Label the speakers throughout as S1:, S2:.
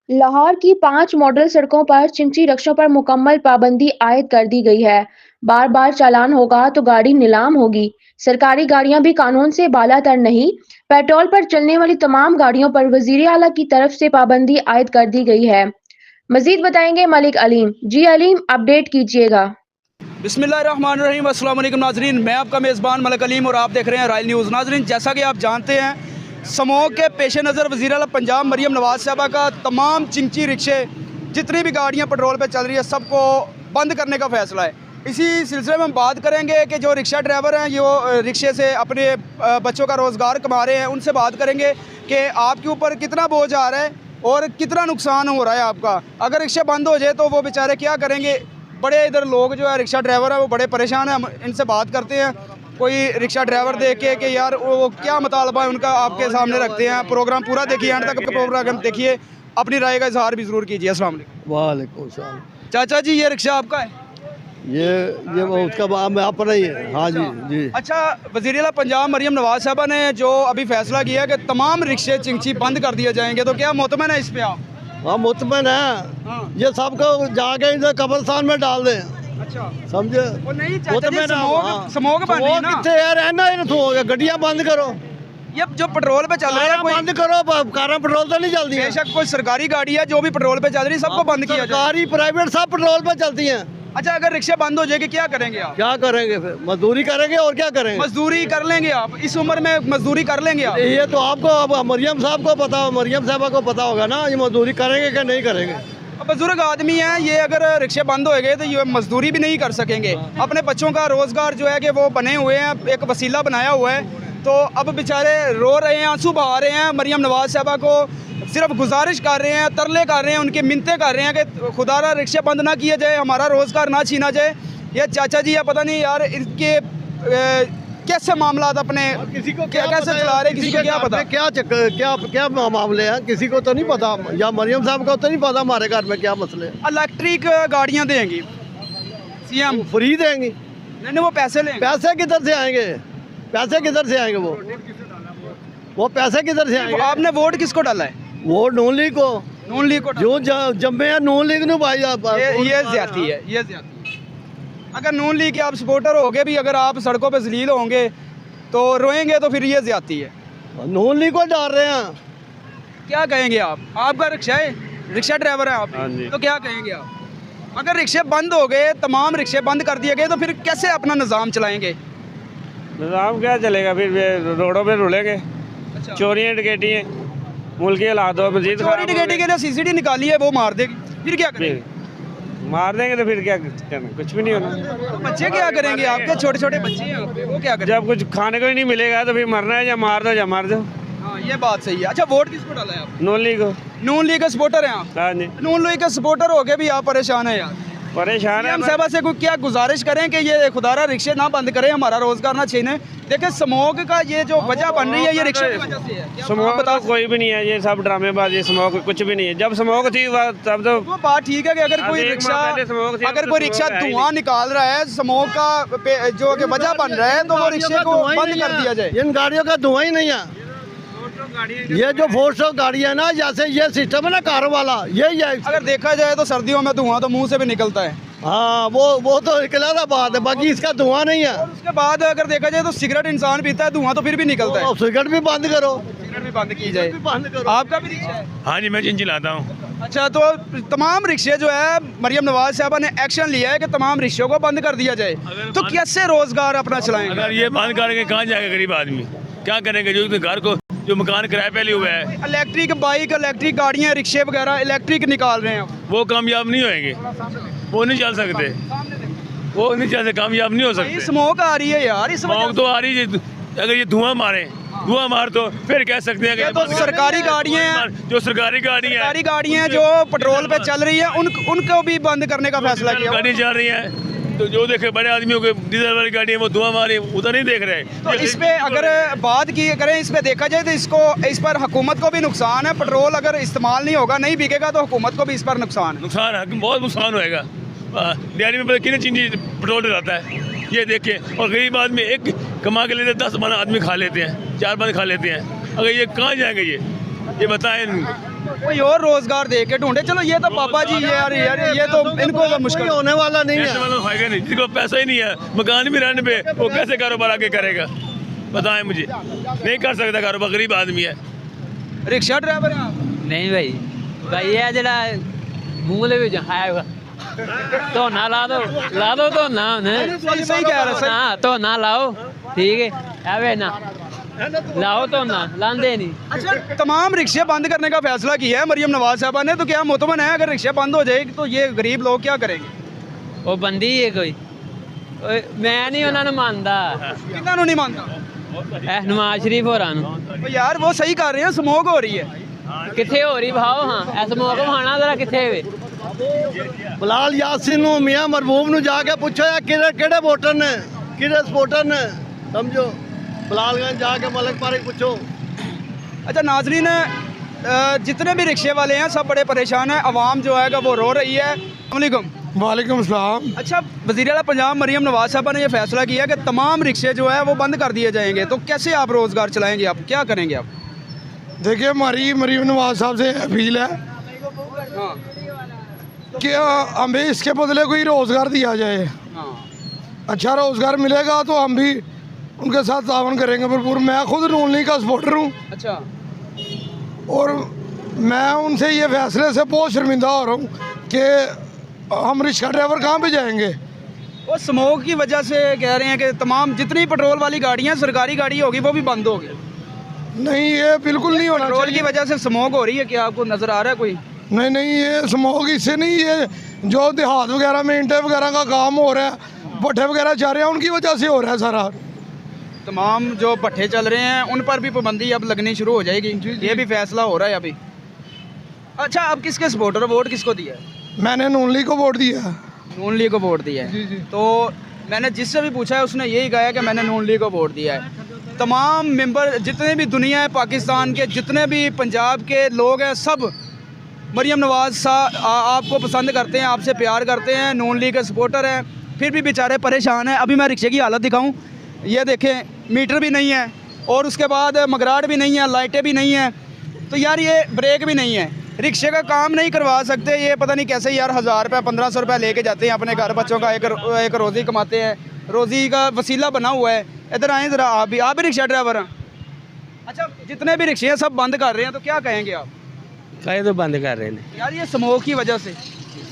S1: लाहौर की 5 मॉडल सड़कों पर चिंची रिक्शों पर मुकम्मल पाबंदी आयद कर दी गई है। बार बार चालान होगा तो गाड़ी नीलाम होगी। सरकारी गाड़ियां भी कानून से बालातर नहीं। पेट्रोल पर चलने वाली तमाम गाड़ियों पर वजीर आला की तरफ से पाबंदी आयद कर दी गई है। मजीद बताएंगे मलिक अलीम। जी अलीम, अपडेट कीजिएगा।
S2: बिस्मिल्लाहिर्रहमानिर्रहीम, अस्सलाम वालेकुम नाजरीन, मैं आपका मेज़बान मलिक अलीम और आप देख रहे हैं रॉयल न्यूज़। नाजरीन, जैसा कि आप जानते हैं, स्मॉग के पेश नज़र वज़ीर आला पंजाब मरियम नवाज़ साहबा का तमाम चिंची रिक्शे, जितनी भी गाड़ियाँ पेट्रोल पर चल रही है, सबको बंद करने का फ़ैसला है। इसी सिलसिले में हम बात करेंगे कि जो रिक्शा ड्राइवर हैं, जो रिक्शे से अपने बच्चों का रोज़गार कमा रहे हैं, उनसे बात करेंगे कि आपके ऊपर कितना बोझ आ रहा है और कितना नुकसान हो रहा है आपका। अगर रिक्शा बंद हो जाए तो वो बेचारे क्या करेंगे। बड़े इधर लोग जो है रिक्शा ड्राइवर है वो बड़े परेशान हैं। हम इनसे बात करते हैं। कोई रिक्शा ड्राइवर देख के कि यार वो क्या मुतालबा है उनका, आपके सामने रखते हैं। प्रोग्राम पूरा देखिए, एंड तक प्रोग्राम देखिए, अपनी राय का इजहार भी ज़रूर कीजिए। अस्सलाम वालेकुम।
S3: वालेकुम सलाम।
S2: चाचा जी, ये रिक्शा आपका है?
S3: ये उसका अपना ही है। हाँ जी जी।
S2: अच्छा, वज़ीर आला पंजाब मरियम नवाज़ साहबा ने जो अभी फैसला किया कि तमाम रिक्शे चिंची बंद कर दिए जाएंगे, तो क्या मुतमईन है इस पे आप?
S3: हाँ मुतमईन है।
S2: हाँ।
S3: ये सबको जाके इधर कब्रिस्तान में डाल दें।
S2: अच्छा,
S3: समझे?
S2: वो नहीं चाचा जी, स्मोक बन रही है ना।
S3: कितने यार है ना, गड्डियाँ बंद करो।
S2: ये जो पेट्रोल पे चल रहा है, कोई
S3: बंद करो। कारें पेट्रोल तो नहीं चलती है।
S2: बेशक कोई सरकारी गाड़ी है जो भी पेट्रोल पे चल रही है, सबको बंद किया जाए।
S3: सरकारी प्राइवेट सब पेट्रोल पे चलती हैं।
S2: अच्छा, अगर रिक्शा बंद हो जाएगी क्या करेंगे आप?
S3: क्या करेंगे फिर? मजदूरी करेंगे और क्या करेंगे?
S2: मजदूरी कर लेंगे आप? इस उम्र में मजदूरी कर लेंगे आप?
S3: ये तो आपको अब मरियम साहब को पता, मरियम साहबा को पता होगा ना, ये मजदूरी करेंगे क्या नहीं करेंगे।
S2: अब बुजुर्ग आदमी हैं ये, अगर रिक्शे बंद हो गए तो ये मजदूरी भी नहीं कर सकेंगे। अपने बच्चों का रोजगार जो है कि वो बने हुए हैं, एक वसीला बनाया हुआ है। तो अब बेचारे रो रहे हैं, आंसू बहा रहे हैं। मरियम नवाज़ साहबा को सिर्फ गुजारिश कर रहे हैं, तरले कर रहे हैं, उनकी मिन्नतें कर रहे हैं कि खुदारा रिक्शे बंद ना किए जाए, हमारा रोज़गार ना छीना जाए। ये चाचा जी, या पता नहीं यार इनके कैसे मामला अपने
S3: किसी को
S2: कैसे चला रहे, किसी को क्या पता
S3: क्या चक्कर, क्या मामले हैं, किसी को तो नहीं पता। या मरियम साहब को तो नहीं पता हमारे घर में क्या मसले हैं।
S2: इलेक्ट्रिक गाड़ियाँ देंगी सीएम,
S3: फ्री देंगी।
S2: नहीं वो पैसे लेंगे।
S3: पैसे किधर से आएंगे? पैसे किधर से आएंगे? वो पैसे किधर से आएंगे?
S2: आपने वोट किसको डाला है?
S3: वोट नून लीग को।
S2: नून लीग को
S3: जो जम्मे है नून लीग ने भाई।
S2: ये ज्यादती है, ये ज्यादती है। अगर नून लीग के आप सपोर्टर होगे भी, अगर आप सड़कों पे जलील होंगे तो रोएंगे, तो फिर ये ज्यादती है।
S3: नून लीग को डाल रहे हैं।
S2: क्या कहेंगे आप? आपका रिक्शा है, रिक्शा ड्राइवर है आप, तो क्या कहेंगे आप? अगर रिक्शे बंद हो गए, तमाम रिक्शे बंद कर दिए गए, तो फिर कैसे अपना निज़ाम चलाएंगे?
S4: निज़ाम क्या चलेगा? फिर रोडों पे रुलेंगे।
S2: अच्छा।
S4: चोरियाँ डकैतियाँ, मुल्क के हालात हो मजीद
S2: चोरी डकैती के लिए सीसीटी निकाली है, वो मार देगी, फिर क्या करेंगे?
S4: मार देंगे तो फिर क्या करना? कुछ भी नहीं होना।
S2: तो बच्चे क्या करेंगे आपके? छोटे छोटे बच्चे हैं आपके, वो क्या करेंगे?
S4: जब कुछ खाने को ही नहीं मिलेगा तो फिर मरना है, या मार दो या मार दो।
S2: हाँ, ये बात सही है। अच्छा, वोट किसको डाला है आप?
S4: नून लीग को।
S2: नून लीग के सपोर्टर हैं आप?
S4: हाँ जी,
S2: नून लीग के सपोर्टर हो के भी आप परेशान है यार।
S4: परेशान है।
S2: हम साहबा से कोई क्या गुजारिश करें कि ये खुदारा रिक्शे ना बंद करें, हमारा रोजगार ना छीने। देखिए, स्मोक का ये जो वजह बन रही है, ये रिक्शे की वजह से है। क्या
S4: स्मोक
S2: आप बता
S4: तो कोई भी नहीं है, ये सब ड्रामेबाजी। स्मोक कुछ भी नहीं है। जब स्मोक थी तब तो
S2: वो बात ठीक है कि अगर कोई रिक्शा धुआं निकाल रहा है, स्मोक का जो कि वजह बन रहा है, तो वो रिक्शे को बंद कर दिया जाए।
S3: इन गाड़ियों का धुआं ही नहीं है। ये जो 400 गाड़ी है ना, जैसे ये सिस्टम है ना कारों वाला, यही है।
S2: अगर देखा जाए तो सर्दियों में धुआं तो मुंह से भी निकलता है।
S3: हाँ, वो तो निकला बात है, बाकी इसका धुआं नहीं है।
S2: और उसके बाद अगर देखा जाए तो सिगरेट इंसान पीता है, धुआं तो फिर भी निकलता है।
S3: सिगरेट भी बंद करो,
S2: सिगरेट भी बंद की जाए।
S3: बंद करो।
S2: आपका भी रिक्शा है?
S5: हाँ जी, मैं चिंची लाता हूँ।
S2: अच्छा, तो तमाम रिक्शे जो है, मरियम नवाज साहबा ने एक्शन लिया है कि तमाम रिक्शों को बंद कर दिया जाए, तो कैसे रोजगार अपना चलाएंगे?
S5: अगर ये बंद करेंगे कहाँ जाएगा गरीब आदमी? क्या करेंगे? जो घर को जो मकान किराए पे लिए हुए है।
S2: इलेक्ट्रिक बाइक, इलेक्ट्रिक गाड़ियाँ, रिक्शे वगैरह इलेक्ट्रिक निकाल रहे हैं।
S5: वो कामयाब नहीं होएंगे, वो नहीं चल सकते, वो नहीं चल सकते, कामयाब नहीं हो सकते।
S2: स्मोक आ रही है यार, इस
S5: स्मोक तो आ रही है। अगर ये धुआं मार तो फिर कह सकते हैं कि
S2: तो सरकारी गाड़ियाँ हैं,
S5: जो सरकारी गाड़ियाँ
S2: जो पेट्रोल पे चल रही है, उनको भी बंद करने का फैसला किया।
S5: गाड़ी चल रही है, तो जो देखे बड़े आदमियों के डीजल वाली गाड़ी है वो धुआं मारे, उधर नहीं देख रहे।
S2: तो इस पे अगर बात की करें, इस पे देखा जाए तो इस पर हुकूमत को भी नुकसान है। पेट्रोल अगर इस्तेमाल नहीं होगा, नहीं बिकेगा, तो हुकूमत को भी इस पर नुकसान
S5: है, बहुत नुकसान होएगा। दिहाड़ी में कितनी चीनी पेट्रोल डलाता है ये देखिए, और गरीब आदमी एक कमा के लेते 10 बना आदमी खा लेते हैं, 4 बंद खा लेते हैं। अगर ये कहाँ जाएंगे? ये बताएं,
S2: कोई और रोजगार दे के ढूंढे। चलो ये तो पापा जी यार ये तो इनको तो मुश्किल
S3: होने वाला नहीं
S5: ऐसे
S3: है।
S5: वाला होएगा नहीं, जिसको पैसा ही नहीं है, मकान भी रहने पे, वो कैसे कारोबार आगे करेगा? बताएं मुझे, नहीं कर सकता कारोबार, गरीब आदमी है।
S2: रिक्शा ड्राइवर हैं आप?
S6: नहीं भाई, भाई ये जरा मूंगले भी खाएगा तो ना ला दो तो ना
S2: सही कह रहे हैं।
S6: हाँ तो ना लाओ, ठीक है अबे ना लाओ तो ना लांदे नहीं।
S2: अच्छा, तमाम रिक्शे बंद करने का फैसला किया है मरियम नवाज साहबा ने, तो क्या मुतमन है अगर रिक्शे बंद हो जाएगी तो ये गरीब लोग क्या करेंगे?
S6: वो बंदी है कोई, मैं नहीं उन्होंने मानता।
S2: किन्हों नहीं मानता?
S6: नवाज शरीफ होरां
S2: तो यार वो सही कर रहे हैं, स्मोक हो रही है।
S6: किथे हो रही भाव? हाँ ऐसा मौका खाना जरा किथे वे
S3: बिलाल यासीन नूं मियां महबूब नूं जाके पूछो या किहड़े वोटर ने, किहड़े सपोर्टर ने, समझो बिलालगंज जाके मलक पारिक पूछो।
S2: अच्छा नाजरीन, जितने भी रिक्शे वाले हैं सब बड़े परेशान हैं, आवाम जो है वो रो रही है। अस्सलाम
S3: वालेकुम सलाम।
S2: अच्छा, वज़ीर आला पंजाब मरियम नवाज साहबा ने यह फैसला किया कि तमाम रिक्शे जो है वो बंद कर दिए जाएंगे, तो कैसे आप रोज़गार चलाएंगे? आप क्या करेंगे? आप
S7: देखिए, हमारी मरीम नवाज साहब से अपील है
S2: हाँ
S7: कि हमें इसके बदले कोई रोज़गार दिया जाए।
S2: हाँ
S7: अच्छा रोज़गार मिलेगा तो हम भी उनके साथ तावन करेंगे भरपूर। मैं खुद नून लीग का सपोर्टर हूँ
S2: अच्छा,
S7: और मैं उनसे ये फैसले से बहुत शर्मिंदा हो रहा हूँ कि हम रिक्शा ड्राइवर कहाँ पे जाएंगे।
S2: वो स्मोक की वजह से कह रहे हैं कि तमाम जितनी पेट्रोल वाली गाड़ियाँ सरकारी गाड़ी होगी वो भी बंद होगी।
S7: नहीं, ये बिल्कुल नहीं होना
S2: पेट्रोल की
S7: चाहिए।
S2: वजह से स्मोक हो रही है, क्या आपको नज़र आ रहा है कोई?
S7: नहीं, ये स्मोक इससे नहीं, ये जो देहात वगैरह में ईंटें वगैरह का काम हो रहा है, भट्ठे वगैरह जा रहे हैं, उनकी वजह से हो रहा है सारा।
S2: तमाम जो भट्ठे चल रहे हैं उन पर भी पाबंदी अब लगनी शुरू हो जाएगी। ये भी फैसला हो रहा है अभी। अच्छा, आप किसके सपोर्टर हो? वोट किसको दिया है?
S7: मैंने नून लीग को वोट दिया है।
S2: नून लीग को वोट दिया है। तो मैंने जिससे भी पूछा है उसने यही कहा है कि मैंने नून लीग को वोट दिया है। तमाम मेंबर जितने भी दुनिया है, पाकिस्तान के जितने भी पंजाब के लोग हैं, सब मरियम नवाज आपको पसंद करते हैं, आपसे प्यार करते हैं, नून लीग के सपोर्टर हैं, फिर भी बेचारे परेशान हैं। अभी मैं रिक्शे की हालत दिखाऊं, ये देखें, मीटर भी नहीं है और उसके बाद मगराट भी नहीं है, लाइटें भी नहीं हैं, तो यार ये ब्रेक भी नहीं है, रिक्शे का काम नहीं करवा सकते। ये पता नहीं कैसे यार 1000 रुपये 1500 रुपये लेके जाते हैं अपने घर, बच्चों का एक रोज़ी कमाते हैं, रोज़ी का वसीला बना हुआ है। इधर आए ज़रा, आप भी रिक्शा ड्राइवर हैं। अच्छा, जितने भी रिक्शे हैं सब बंद कर रहे हैं, तो क्या कहेंगे आप?
S6: कहे तो बंद कर रहे हैं
S2: यार ये स्मोक की वजह से।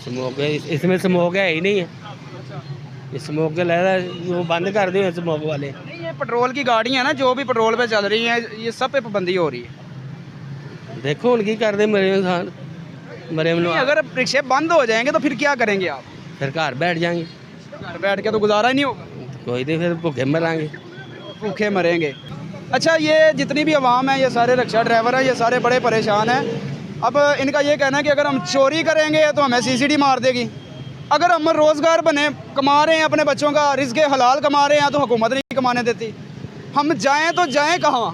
S6: स्मोक है, इसमें स्मोक है ही नहीं है, स्मोक के लग रहा है वो बंद कर दिए स्मोक वाले।
S2: नहीं, ये पेट्रोल की गाड़ी है ना, जो भी पेट्रोल पे चल रही हैं, ये सब पे पाबंदी हो रही है।
S6: देखो उनकी कर दे मरियम खान, मरियम
S2: नहीं, अगर रिक्शे बंद हो जाएंगे तो फिर क्या करेंगे आप?
S6: फिर घर बैठ जाएंगे,
S2: घर बैठ के तो गुजारा ही नहीं होगा,
S6: कोई नहीं, फिर भूखे मरांगे,
S2: भूखे मरेंगे। अच्छा, ये जितनी भी आवाम है, ये सारे रिक्शा ड्राइवर हैं, ये सारे बड़े परेशान हैं। अब इनका ये कहना है कि अगर हम चोरी करेंगे तो हमें CCD मार देगी, अगर हम रोज़गार बने कमा रहे हैं, अपने बच्चों का रिज़्क़ हलाल कमा रहे हैं, तो हुकूमत नहीं कमाने देती। हम जाएं तो जाएं कहाँ?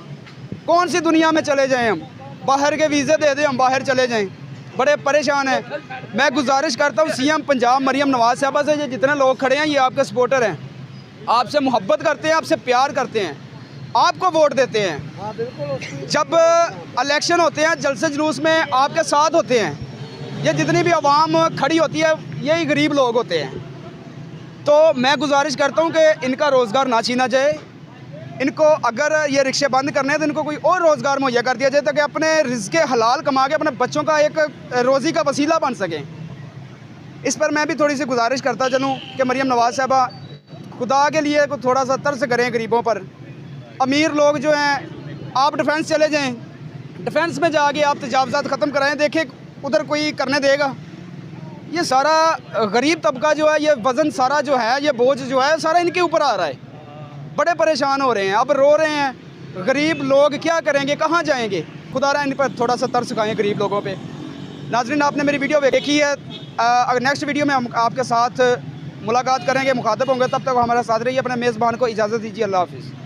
S2: कौन सी दुनिया में चले जाएं? हम बाहर के वीज़े दे दें, हम बाहर चले जाएं। बड़े परेशान हैं। मैं गुजारिश करता हूँ CM पंजाब मरियम नवाज साहबा से, ये जितने लोग खड़े हैं ये आपके सपोर्टर हैं, आपसे मोहब्बत करते हैं, आपसे प्यार करते हैं, आपको वोट देते हैं। जब इलेक्शन होते हैं, जलसे जुलूस में आपके साथ होते हैं। ये जितनी भी आवाम खड़ी होती है यही गरीब लोग होते हैं। तो मैं गुजारिश करता हूँ कि इनका रोज़गार ना छीना जाए, इनको अगर ये रिक्शे बंद करने हैं तो इनको कोई और रोज़गार मुहैया कर दिया जाए, ताकि अपने रिज़्क़ हलाल कमा के अपने बच्चों का एक रोज़ी का वसीला बन सकें। इस पर मैं भी थोड़ी सी गुजारिश करता चलूँ कि मरियम नवाज साहबा खुदा के लिए थोड़ा सा तरस करें गरीबों पर। अमीर लोग जो हैं, आप डिफेंस चले जाएं, डिफेंस में जाके आप तजावज़ात ख़त्म कराएं, देखें उधर कोई करने देगा। ये सारा गरीब तबका जो है, ये वज़न सारा जो है, ये बोझ जो है सारा इनके ऊपर आ रहा है। बड़े परेशान हो रहे हैं, अब रो रहे हैं। गरीब लोग क्या करेंगे, कहाँ जाएंगे? खुदा इन पर थोड़ा सा तरस खाएं गरीब लोगों पे। नाज़रीन, आपने मेरी वीडियो देखी है। अगर नेक्स्ट वीडियो में हम आपके साथ मुलाकात करेंगे, मुखातब होंगे, तब तक हमारे साथ रहिए। अपने मेज़बान को इजाज़त दीजिए। अल्लाह हाफ़िज़।